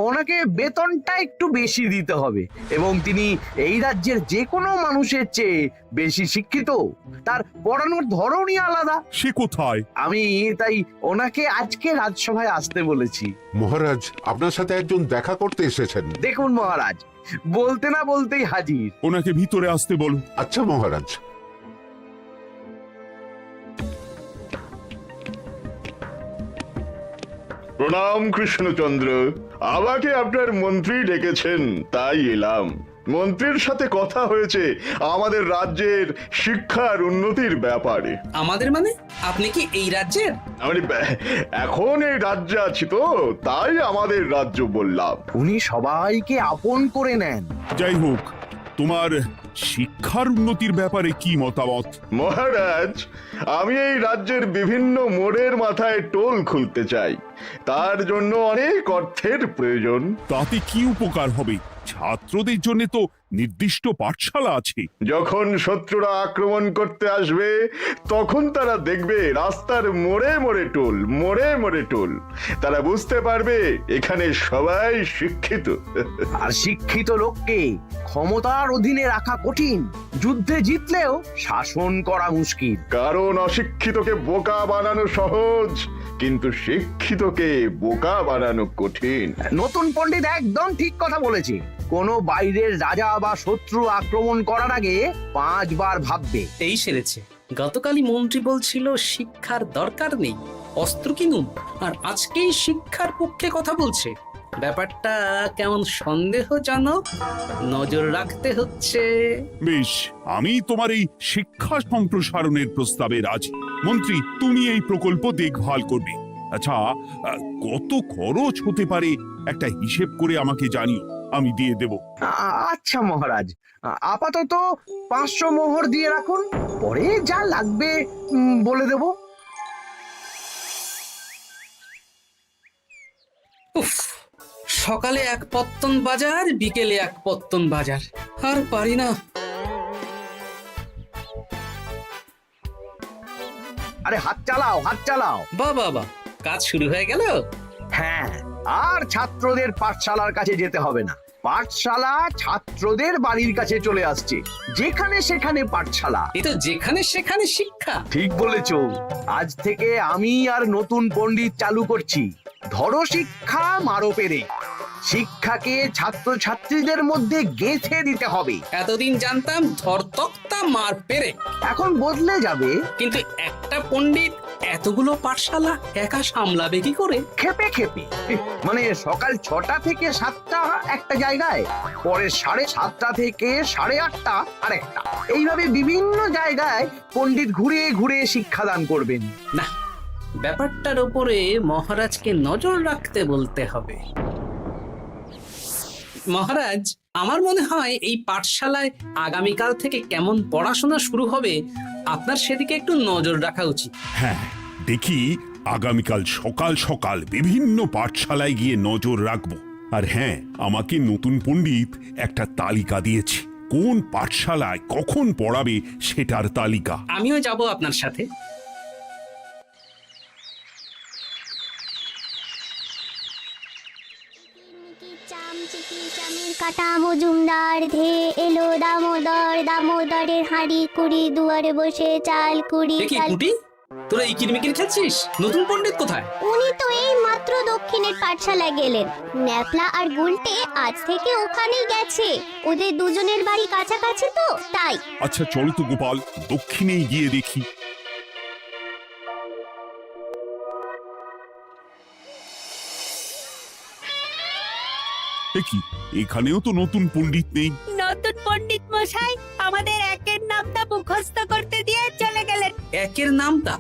[SPEAKER 4] ওনাকে বেতনটা একটু বেশি দিতে হবে, এবং তিনি এই রাজ্যের যে কোনো মানুষের চেয়ে বেশি শিক্ষিত, তার পড়ানোর ধরনই আলাদা।
[SPEAKER 5] সে কোথায়?
[SPEAKER 4] আমি তাই ওনাকে আজকে রাজসভায় আসতে বলেছি।
[SPEAKER 14] মহারাজ, আপনার সাথে একজন দেখা করতে এসেছেন।
[SPEAKER 4] দেখুন মহারাজ, বলতে না বলতেই হাজির।
[SPEAKER 5] ওনাকে ভিতরে আসতে বলো।
[SPEAKER 14] আচ্ছা মহারাজ।
[SPEAKER 6] প্রণাম কৃষ্ণচন্দ্র, আমাকে আপনার মন্ত্রী ডেকেছেন, তাই এলাম। মন্ত্রীর সাথে কথা হয়েছে আমাদের রাজ্যের শিক্ষার উন্নতির ব্যাপারে।
[SPEAKER 2] আমাদের মানে? আপনি কি এই রাজ্যের?
[SPEAKER 6] আমি এখন এই রাজ্যে আছি তো, তাই আমাদের রাজ্য বললাম।
[SPEAKER 4] উনি সবাইকে আপন করে নেন।
[SPEAKER 5] যাই হোক, তোমার শিক্ষার উন্নতির ব্যাপারে কি মতামত?
[SPEAKER 6] মহারাজ, আমি এই রাজ্যের বিভিন্ন মোড়ের মাথায় টোল খুলতে চাই, তার জন্য অনেক অর্থের প্রয়োজন।
[SPEAKER 5] তাতে কি উপকার হবে? ছাত্রদের জন্য তো নির্দিষ্ট পাঠশালা আছে।
[SPEAKER 6] যখন শত্রুরা আক্রমণ করতে আসবে তখন তারা দেখবে রাস্তার মোড়ে মোড়ে টোল, মোড়ে মোড়ে টোল। তারা বুঝতে পারবে এখানে সবাই শিক্ষিত।
[SPEAKER 4] আর শিক্ষিত লোককে ক্ষমতার অধীনে রাখা কঠিন, যুদ্ধে জিতলেও শাসন করা মুশকিল।
[SPEAKER 6] কারণ অশিক্ষিতকে বোকা বানানো সহজ, কিন্তু শিক্ষিতকে বোকা বানানো কঠিন।
[SPEAKER 4] নতুন পণ্ডিত একদম ঠিক কথা বলেছে। কোনো বাইরের রাজা বা শত্রু আক্রমণ করার আগে 5 বার ভাববে।
[SPEAKER 2] এই সেরেছে। গতকালই মন্ত্রী বলছিল শিক্ষার দরকার নেই, অস্ত্র কিনুন, আর আজকেই শিক্ষার পক্ষে কথা বলছে। ব্যাপারটা কেমন সন্দেহজনক, নজর রাখতে হচ্ছে।
[SPEAKER 5] বেশ, আমি তোমার এই শিক্ষা সম্প্রসারণের প্রস্তাবে রাজি। মন্ত্রী, তুমি এই প্রকল্প দেখভাল করবে। আচ্ছা, কত খরচ হতে পারে একটা হিসেব করে আমাকে জানিও, আমি দিয়ে দেব।
[SPEAKER 4] আচ্ছা মহারাজ, আপাতত 500 মোহর দিয়ে রাখুন, পরে যা লাগবে বলে দেব।
[SPEAKER 2] উফ, সকালে এক পত্তন বাজার, বিকেলে এক পত্তন বাজার, আর পারি না।
[SPEAKER 4] আরে হাত চালাও, হাত চালাও।
[SPEAKER 2] বাবা, কাজ শুরু হয়ে গেল।
[SPEAKER 4] হ্যাঁ, আর ছাত্রদের পাঠশালার কাছে যেতে হবে না। পাঠশালা ছাত্রদের বাড়ির কাছে চলে আসছে, যেখানে সেখানে পাঠশালা।
[SPEAKER 2] এ তো যেখানে সেখানে শিক্ষা।
[SPEAKER 4] ঠিক বলেছো। আজ থেকে আমি আর নতুন পণ্ডিত চালু করছি, ধরো শিক্ষা মারো পেরে। শিক্ষাকে ছাত্রছাত্রীদের মধ্যে গেঁথে দিতে হবে।
[SPEAKER 2] এতদিন জানতাম ধরতক্তা মার পেরে,
[SPEAKER 4] এখন বদলে যাবে।
[SPEAKER 2] কিন্তু একটা পণ্ডিত এতগুলো পাঠশালা একা সামলাবে কি করে?
[SPEAKER 4] খেপে খেপে, মানে সকাল 6টা থেকে 7টা একটা জায়গায়, পরে 7:30 থেকে 8:30 আরেকটা, এইভাবে বিভিন্ন জায়গায় পণ্ডিত ঘুরে ঘুরে শিক্ষাদান করবেন।
[SPEAKER 2] না, ব্যাপারটার উপরে মহারাজকে নজর রাখতে বলতে হবে। মহারাজ, আমার মনে হয় এই পাঠশালায় আগামীকাল থেকে কেমন পড়াশোনা শুরু হবে, আপনার সেদিকে একটু নজর রাখা উচিত।
[SPEAKER 5] হ্যাঁ, দেখি আগামীকাল সকাল সকাল বিভিন্ন পাঠশালায় গিয়ে নজর রাখবো। আর হ্যাঁ, আমাকে নতুন পণ্ডিত একটা তালিকা দিয়েছে, কোন পাঠশালায় কখন পড়াবে সেটার তালিকা।
[SPEAKER 2] আমিও যাব আপনার সাথে।
[SPEAKER 9] চাম কাটা মজুমদার ধে এলো দামোদর, দামোদরের হাঁড়ি কুড়ি, দুয়ারে বসে চাল কুড়ি।
[SPEAKER 2] দেখি কুটি, তোরা এই কিরমিকির খেলছিস? নতুন পণ্ডিত কোথায়?
[SPEAKER 9] উনি তো এই মাত্র দক্ষিণের পাঠশালায় গেলেন। ন্যাপলা আর গুলটে আজ থেকে ওখানেই গেছে। ওদের দুজনের বাড়ি কাছাকাছি তো, তাই।
[SPEAKER 5] আচ্ছা চলো তো গোপাল, দক্ষিণেই গিয়ে দেখি। কি এখানেও তো নতুন পণ্ডিত নেই।
[SPEAKER 8] নতুন পণ্ডিত মশাই আমাদের একের নামটা মুখস্থ করতে দিয়ে চলে গেলেন।
[SPEAKER 2] একের নামটা?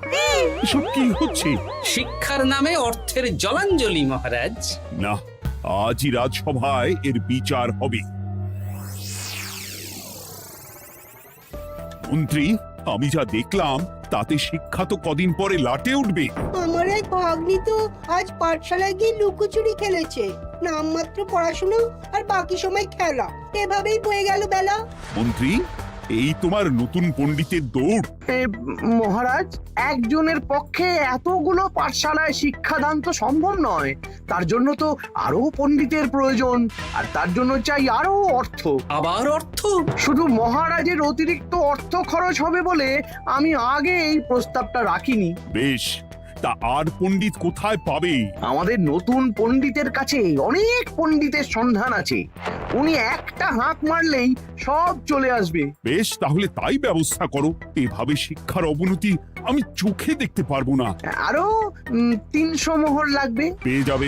[SPEAKER 5] এসব কি হচ্ছে?
[SPEAKER 2] শিক্ষার নামে অর্থের জলাঞ্জলি মহারাজ।
[SPEAKER 5] না, আজই রাজসভায় এর বিচার হবে। মন্ত্রী, আমি যা দেখলাম তাতে শিক্ষা তো কদিন পরে লাটে উঠবে।
[SPEAKER 8] আমার এক ভাগ্নি তো আজ পাঠশালায় গিয়ে লুকোচুরি খেলেছে। নামমাত্র পড়াশুনো আর বাকি সময় খেলা, এভাবেই বয়ে গেল বেলা।
[SPEAKER 5] মন্ত্রী, এই তোমার নতুন পণ্ডিতের দৌড়।
[SPEAKER 4] মহারাজ, একজনের পক্ষে এতগুলো পাঠশালায় শিক্ষাদান তো সম্ভব নয়। তার জন্য তো আরো পণ্ডিতের প্রয়োজন, আর তার জন্য চাই আরো অর্থ।
[SPEAKER 2] আবার অর্থ?
[SPEAKER 4] শুধু মহারাজের অতিরিক্ত অর্থ খরচ হবে বলে আমি আগে এই প্রস্তাবটা রাখিনি।
[SPEAKER 5] বেশ, তা আর পণ্ডিত কোথায় পাবে?
[SPEAKER 4] আমাদের নতুন পণ্ডিতের কাছে অনেক পণ্ডিতের সন্ধান আছে। উনি একটা হাঁক মারলেই সব চলে আসবে।
[SPEAKER 5] বেশ, তাহলে তাই ব্যবস্থা করো। এভাবে শিক্ষার অবনতি আমি চোখে দেখতে পারবো না।
[SPEAKER 4] আরো 300 মোহর লাগবে।
[SPEAKER 5] পেয়ে যাবে।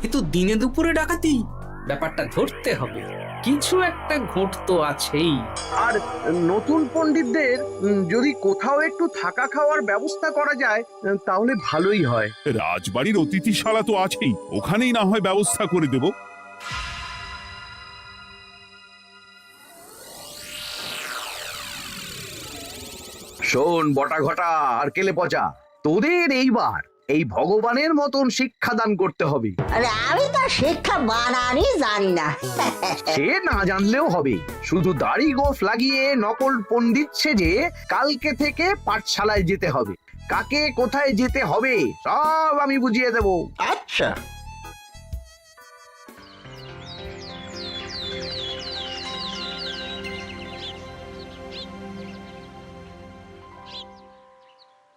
[SPEAKER 2] এ তো দিনে দুপুরে ডাকাতি। ব্যাপারটা ধরতে হবে, কিছু একটা ঘোট তো আছেই।
[SPEAKER 4] আর নতুন পণ্ডিতদের যদি কোথাও একটু থাকা খাওয়ার ব্যবস্থা করা যায় তাহলে ভালোই হয়।
[SPEAKER 5] রাজবাড়ির অতিথিশালা তো আছেই, ওখানেই না হয় ব্যবস্থা করে দেব।
[SPEAKER 4] শোন বটা ঘটা আর কেলে পচা, তোদের এইবার এই ভগবানের মতন শিক্ষাদান করতে হবে।
[SPEAKER 3] আরে আমি তো শিক্ষা বানানই জানি না।
[SPEAKER 4] সে না জানলেও হবে, শুধু দাড়ি গোফ লাগিয়ে নকল পণ্ডিত সেজে কালকে থেকে পাঠশালায় যেতে হবে। কাকে কোথায় যেতে হবে সব আমি বুঝিয়ে দেব।
[SPEAKER 12] আচ্ছা,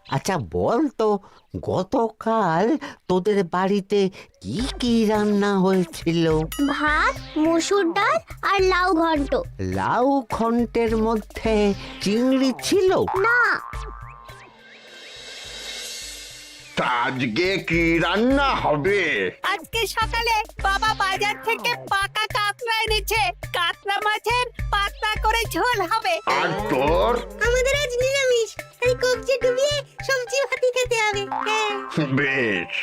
[SPEAKER 3] আচ্ছা বল তো, গতকাল তোদের বাড়িতে কি কি রান্না হয়েছিল?
[SPEAKER 9] ভাত, মসুর ডাল আর লাউ ঘন্ট।
[SPEAKER 3] লাউ ঘন্টের মধ্যে চিংড়ি ছিল
[SPEAKER 9] না।
[SPEAKER 12] আজকে কি রান্না হবে?
[SPEAKER 8] আজকে সকালে বাবা বাজার থেকে পাকা কাতলা এনেছে। কাতলা মাছের পাতলা করে ঝোল হবে।
[SPEAKER 12] আর তোর?
[SPEAKER 8] আমাদের আজ নিরামিষ, এই কবজি ডুবিয়ে সবজি ভাতি খেতে হবে।
[SPEAKER 12] বেশ।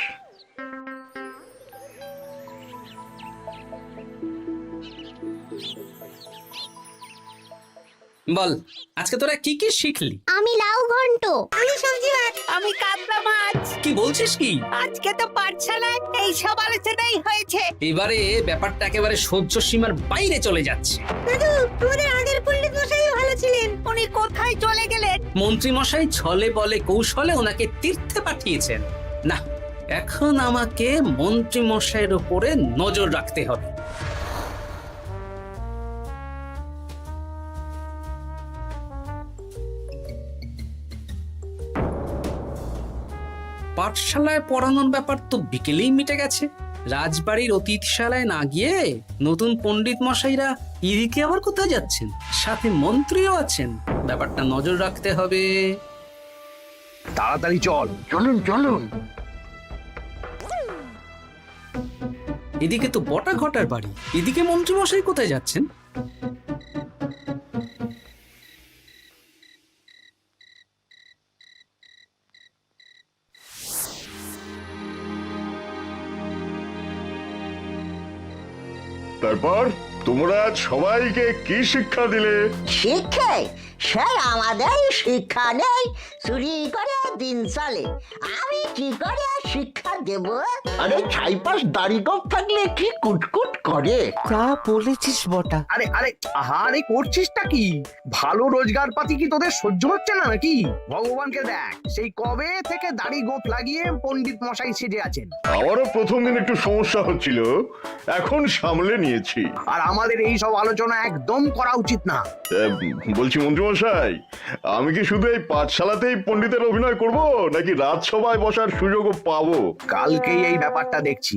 [SPEAKER 2] বল, আজকে তোরা কি কি শিখলি?
[SPEAKER 9] আমি লাউ ঘন্ট।
[SPEAKER 8] আমি সবজি ভাত। আমি কাতলা মাছ।
[SPEAKER 2] কি বলছিস কি?
[SPEAKER 8] আজকে তো পাঠশালায় এই সব আলোচনাই হয়েছে।
[SPEAKER 2] এবারে ব্যাপারটা একেবারে সহ্য সীমার বাইরে চলে যাচ্ছে।
[SPEAKER 8] দাদু, আমাদের আগের পণ্ডিত মশাই ভালো ছিলেন। উনি কোথায় চলে গেলেন?
[SPEAKER 2] মন্ত্রী মশাই ছলে বলে কৌশলে ওনাকে তীর্থে পাঠিয়েছেন। না, এখন আমাকে মন্ত্রী মশাইয়ের উপরে নজর রাখতে হবে। পাঠশালায় পড়ানোর ব্যাপার তো বিকেলেই মিটে গেছে। রাজবাড়ির অতিথিশালায় না গিয়ে নতুন পণ্ডিত মশাইরা এদিকে আবার কোথায় যাচ্ছেন? সাথে মন্ত্রীও আছেন, ব্যাপারটা নজর রাখতে হবে।
[SPEAKER 4] তাড়াতাড়ি চল।
[SPEAKER 12] চলুন চলুন।
[SPEAKER 2] এদিকে তো বটা ঘটার বাড়ি, এদিকে মন্ত্রী মশাই কোথায় যাচ্ছেন?
[SPEAKER 6] তারপর তোমরা সবাইকে কি শিক্ষা দিলে?
[SPEAKER 3] শিক্ষা? সে আমাদের শিক্ষা নেই, চুরি করে দিন চলে আমি কি করে আর শিক্ষা দেব?
[SPEAKER 12] আরে ছাইপাশ দাড়ি গোঁফ থাকলে কি কুটকুট করে।
[SPEAKER 3] যা বলেছিস বটা।
[SPEAKER 4] আরে আরে আহারে করছিসটা কি? ভালো রোজগার পাতি কি তোদের সহ্য হচ্ছে না নাকি? ভগবানকে দেখ, সেই কবে থেকে দাড়ি গোঁফ লাগিয়ে পণ্ডিত মশাই সেজে আছেন।
[SPEAKER 6] আমারও প্রথম দিন একটু সমস্যা হচ্ছিল, এখন সামলে নিয়েছি।
[SPEAKER 4] আর আমাদের এই সব আলোচনা একদম করা উচিত না।
[SPEAKER 6] বলছি মন্ত্রীমশাই, আমি কি শুধু এই পাঠশালাতেই পণ্ডিতের অভিনয় করব, নাকি রাজসভায় বসার সুযোগও পাবো?
[SPEAKER 4] কালকেই এই ব্যাপারটা দেখছি।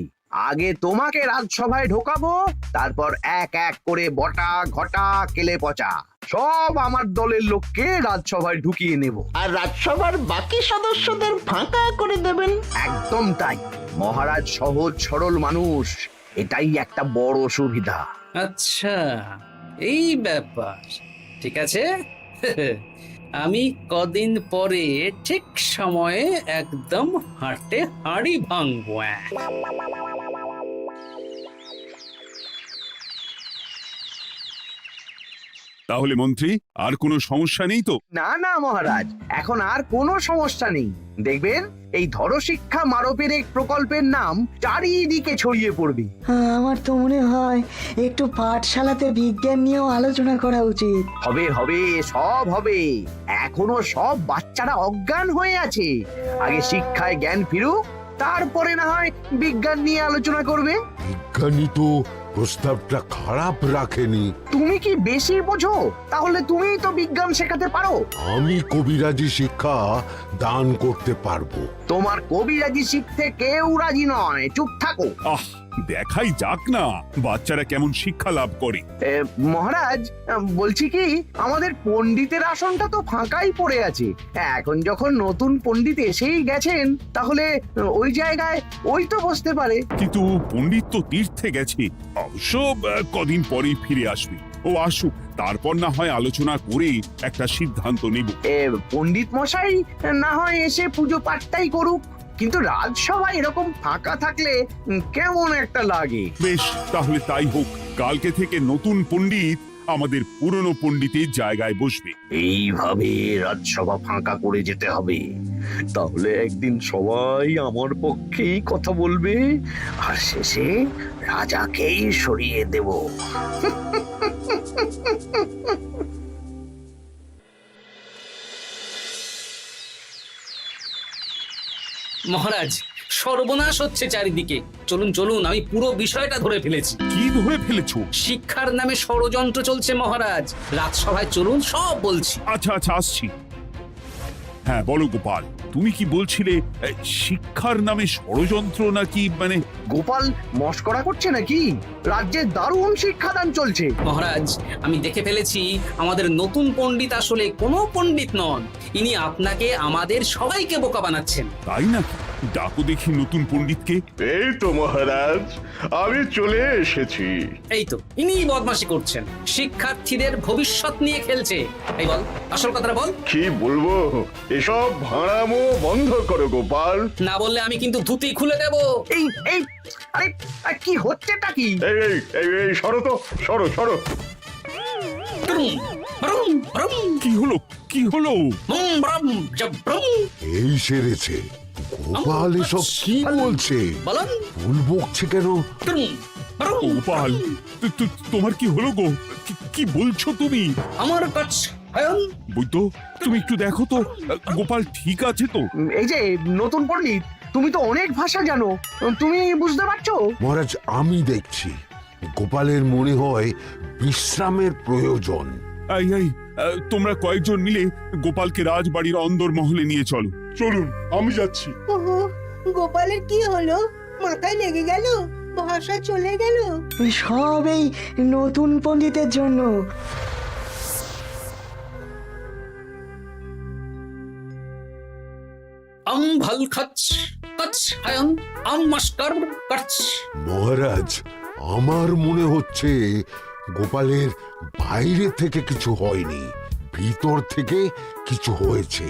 [SPEAKER 4] আগে তোমাকে রাজসভায় ঢোকাবো, তারপর এক এক করে বটা ঘটা কেলে পচা সব আমার দলের লোককে রাজসভায় ঢুকিয়ে নেব।
[SPEAKER 12] আর রাজসভার বাকি সদস্যদের ফাঁকা করে দেবেন।
[SPEAKER 4] একদম তাই। মহারাজ সহজ সরল মানুষ, এটাই একটা বড় সুবিধা।
[SPEAKER 2] আচ্ছা, এই ব্যাপার। ঠিক আছে, আমি কদিন পরে ঠিক সময়ে একদম হাটে হাঁড়ি ভাঙবো।
[SPEAKER 5] তাহলে মন্ত্রী, আর কোনো সমস্যা নেই তো?
[SPEAKER 4] না না মহারাজ, এখন আর কোনো সমস্যা নেই। দেখবেন এই ধরো শিক্ষা মারপের এক প্রকল্পের নাম চারিদিকে ছড়িয়ে পড়বে।
[SPEAKER 8] আমার তো মনে হয় একটু পাঠশালাতে বিজ্ঞান নিয়েও আলোচনা করা উচিত।
[SPEAKER 4] হবে হবে, সব হবে। এখনো সব বাচ্চারা অজ্ঞান হয়ে আছে। আগে শিক্ষায় জ্ঞান ফিরুক, তারপরে না হয় বিজ্ঞান নিয়ে আলোচনা করবে।
[SPEAKER 14] বিজ্ঞানী তো প্রস্তাবটা খারাপ রাখেনি।
[SPEAKER 4] তুমি কি বেশি বোঝো? তাহলে তুমিই তো বিজ্ঞান শেখাতে পারো।
[SPEAKER 14] আমি কবিরাজি শিক্ষা দান করতে পারবো।
[SPEAKER 4] তোমার কবিরাজি শিখতে কেউ রাজি নয়, চুপ থাকো।
[SPEAKER 5] আহ, দেখাই যাক না বাচ্চারা কেমন শিক্ষা লাভ করে।
[SPEAKER 4] মহারাজ, বলছি কি, আমাদের পণ্ডিতের আসনটা তো ফাঁকাই পড়ে আছে। এখন যখন নতুন পণ্ডিত এসেই গেছেন, তাহলে ওই জায়গায় ওই তো বসতে পারে।
[SPEAKER 5] কিন্তু পণ্ডিত তো তীর্থে গেছে, অবশ্য কদিন পরেই ফিরে আসবে। ও আসুক, তারপর না হয় আলোচনা করে একটা সিদ্ধান্ত নেব।
[SPEAKER 4] পণ্ডিত মশাই না হয় এসে পুজো পাঠটাই করুক, কিন্তু রাজসভায় এরকম ফাঁকা থাকলে কেমন একটা লাগে।
[SPEAKER 5] বেশ, তাহলে তাই হোক। কালকে থেকে নতুন পণ্ডিত আমাদের পুরনো পণ্ডিতের জায়গায় বসবে।
[SPEAKER 4] এইভাবে রাজসভা ফাঁকা করে যেতে হবে। তাহলে একদিন সবাই আমার পক্ষেই কথা বলবে, আর শেষে রাজাকেই সরিয়ে দেব।
[SPEAKER 2] মহারাজ, সর্বনাশ হচ্ছে চারিদিকে। চলুন চলুন, আমি পুরো বিষয়টা ধরে ফেলেছি।
[SPEAKER 5] কি ধরে ফেলেছো?
[SPEAKER 2] শিক্ষার নামে ষড়যন্ত্র চলছে মহারাজ। রাজসভায় চলুন, সব বলছি।
[SPEAKER 5] আচ্ছা আচ্ছা, আসছি। হ্যাঁ বলো গোপাল, তুমি কি বলছিলে শিক্ষার নামে ষড়যন্ত্র নাকি? মানে
[SPEAKER 4] গোপাল মস্করা করছে নাকি? রাজ্যে দারুণ শিক্ষাদান চলছে।
[SPEAKER 2] মহারাজ, আমি দেখে ফেলেছি আমাদের নতুন পণ্ডিত আসলে কোনো পণ্ডিত নন। ইনি আপনাকে, আমাদের সবাইকে বোকা বানাচ্ছেন।
[SPEAKER 5] তাই না? ডাকো দেখি নতুন পণ্ডিতকে।
[SPEAKER 6] এই তো মহারাজ, আমি চলে এসেছি।
[SPEAKER 2] এই তো, ইনিই বদমাশি করছেন, শিক্ষার্থীদের ভবিষ্যৎ নিয়ে খেলছে। এই বল, আসল কথাটা বল।
[SPEAKER 6] কি বলবো, এসব ভাড়ামো বন্ধ করো গোপাল।
[SPEAKER 2] না বললে আমি কিন্তু ধুতি খুলে দেব।
[SPEAKER 4] এই এই আরে কি হচ্ছেটা কি?
[SPEAKER 6] এই এই এই এই সরো তো, সরো সরো।
[SPEAKER 5] কি হলো, কি হলো?
[SPEAKER 14] এই সেরেছে। গোপাল এসব কি বলছে? ভুল বকছে কেন?
[SPEAKER 5] গোপাল, তোমার কি হলো গো? কি বলছো তুমি?
[SPEAKER 2] আমার কাছ
[SPEAKER 5] বৈদ্য, তুমি একটু দেখো তো গোপাল ঠিক আছে তো?
[SPEAKER 4] এই যে নতুন পণ্ডিত, তুমি তো অনেক ভাষা জানো, তুমি বুঝতে পারছো?
[SPEAKER 14] মহারাজ, আমি দেখছি গোপালের মনে হয় বিশ্রামের প্রয়োজন।
[SPEAKER 5] এই এই, তোমরা কয়েকজন মিলে গোপালকে রাজবাড়ির অন্দর মহলে নিয়ে চলো।
[SPEAKER 11] চলুন, আমি যাচ্ছি।
[SPEAKER 8] গোপালের কি হলো? মাথায় লেগে গেল? ভাষা চলে গেল? সব এই নতুন পণ্ডিতের জন্য।
[SPEAKER 14] মহারাজ, আমার মনে হচ্ছে গোপালের বাইরে থেকে কিছু হয়নি, ভিতর থেকে কিছু হয়েছে।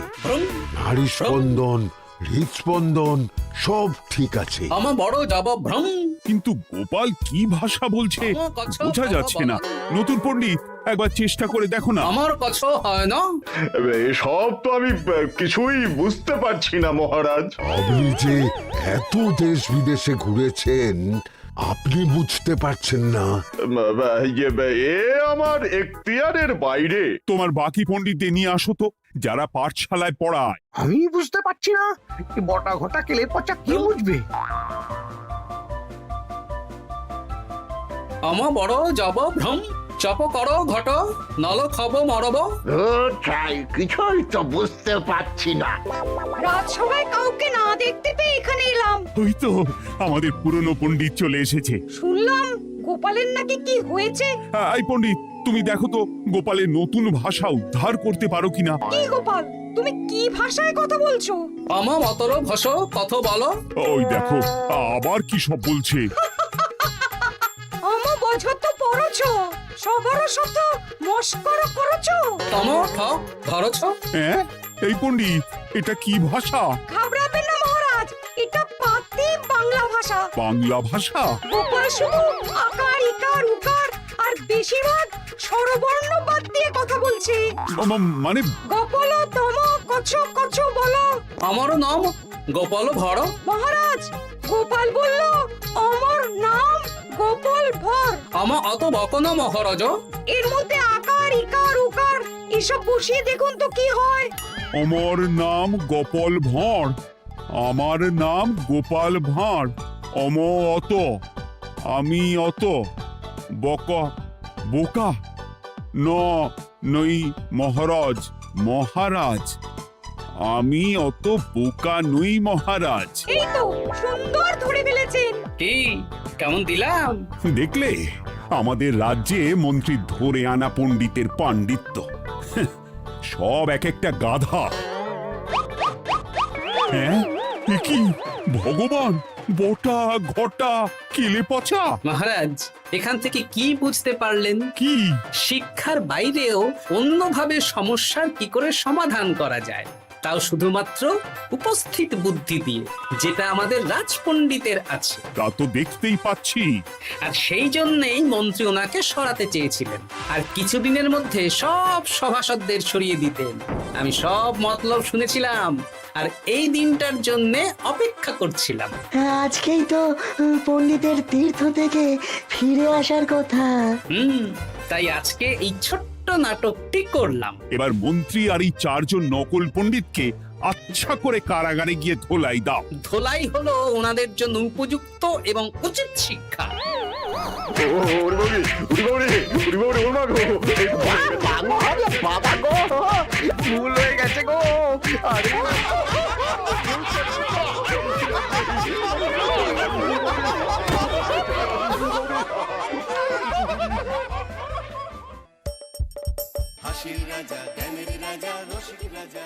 [SPEAKER 14] নারী স্পন্দন হৃদস্পন্দন সব ঠিক আছে।
[SPEAKER 2] আমার বড় জবভ্রম।
[SPEAKER 5] কিন্তু গোপাল কি ভাষা বলছে বোঝা যাচ্ছে না। নতুন পণ্ডিত, একবার চেষ্টা করে দেখো না।
[SPEAKER 2] আমার কথা হয় না।
[SPEAKER 6] এসব তো আমি কিছুই বুঝতে পারছি না মহারাজ।
[SPEAKER 14] আপনি যে এত দেশ বিদেশে ঘুরেছেন, আপনি বুঝতে পারছেন না?
[SPEAKER 6] এ আমার এখতিয়ারের বাইরে।
[SPEAKER 5] তোমার বাকি পণ্ডিতদের নিয়ে আসো তো, যারা পাঠশালায় পড়ায়।
[SPEAKER 4] আমি বুঝতে পারছি না, এই বটা ঘটা কেলে পচা কি বুঝবে?
[SPEAKER 2] আমার বড় জবভ্রম। চপ করো ঘট, নল খব মরব।
[SPEAKER 12] কিছুই তো বুঝতে পারছি না।
[SPEAKER 8] রাজসভায় কাউকে না দেখতে পেয়ে এখানে এলাম।
[SPEAKER 5] ওই তো আমাদের পুরনো পণ্ডিত চলে এসেছে।
[SPEAKER 8] শুনলাম গোপালের নাকি কি হয়েছে।
[SPEAKER 5] এই পণ্ডিত, তুমি দেখো তো গোপালের নতুন ভাষা উদ্ধার করতে পারো কিনা।
[SPEAKER 8] কি গোপাল, তুমি কি ভাষায় কথা বলছো?
[SPEAKER 2] আমার মতর ঘষ কত বলো।
[SPEAKER 5] ওই দেখো আবার কি সব বলছে।
[SPEAKER 8] আমো বছর তো পড়ছো, সবার সাথে মস্করা করছো।
[SPEAKER 2] তম ঠক ধরছ।
[SPEAKER 5] হ্যাঁ, এই পণ্ডিত, এটা কি ভাষা?
[SPEAKER 8] ঘাবড়াবেন না মহারাজ, এটা পাতি বাংলা ভাষা।
[SPEAKER 5] বাংলা ভাষা?
[SPEAKER 8] গোপাল শুধু আকার ইকার উকার আর বেশিরভাগ স্বরবর্ণ বাদ দিয়ে কথা বলছে।
[SPEAKER 5] মানে
[SPEAKER 8] গোপাল তম কছ কছ বলো।
[SPEAKER 2] আমার নাম গোপাল ভর।
[SPEAKER 8] মহারাজ, গোপাল বলল আমার নাম গোপাল ভর।
[SPEAKER 2] আমার অত বকন মহারাজ।
[SPEAKER 8] এর মধ্যে আকার ইকার উকার এসব বসিয়ে দেখুন তো কি হয়।
[SPEAKER 5] আমার নাম গোপাল ভাঁড়। আমার নাম গোপাল ভাঁড়। অত, আমি অত, বকা বোকা, নই মহারাজ। মহারাজ, আমি অত বোকা নই মহারাজ।
[SPEAKER 8] এই তো সুন্দর ধরে ফেলেছেন।
[SPEAKER 2] কি কেমন দিলাম?
[SPEAKER 5] দেখলে আমাদের রাজ্যে মন্ত্রী ধরে আনা পণ্ডিতের পাণ্ডিত্য। সব এক একটা গাধা। হ্যাঁ, এ কি ভগবান, বটা ঘটা কেলে পচা।
[SPEAKER 2] মহারাজ, এখান থেকে কি বুঝতে পারলেন?
[SPEAKER 5] কি?
[SPEAKER 2] শিক্ষার বাইরেও অন্যভাবে সমস্যার কি করে সমাধান করা যায়, তাও শুধুমাত্র উপস্থিত বুদ্ধি দিয়ে, যেটা আমাদের রাজপণ্ডিতের আছে।
[SPEAKER 5] তা তো দেখতেই পাচ্ছি।
[SPEAKER 2] আর সেই জন্যই মন্ত্রী ওনাকে সরাতে চেয়েছিলেন, আর কিছুদিনের মধ্যে সব সভাসদদের সরিয়ে দিতেন। আমি সব মতলব শুনেছিলাম, আর এই দিনটার জন্য অপেক্ষা করছিলাম।
[SPEAKER 3] আজকেই তো পণ্ডিতের তীর্থ থেকে ফিরে আসার কথা।
[SPEAKER 2] তাই আজকে এই ছোট্ট নাটকটি করলাম।
[SPEAKER 5] এবার মন্ত্রী আর এই 4 জন নকল পণ্ডিতকে আচ্ছা করে কারাগারে গিয়ে ধোলাই দাও।
[SPEAKER 2] ধোলাই হলো ওনাদের জন্য উপযুক্ত এবং উচিত শিক্ষা।
[SPEAKER 4] বাবা গো, ভুল হয়ে গেছে গো। আরে
[SPEAKER 1] হাসির রাজা জ্ঞানের রাজা রসিক রাজা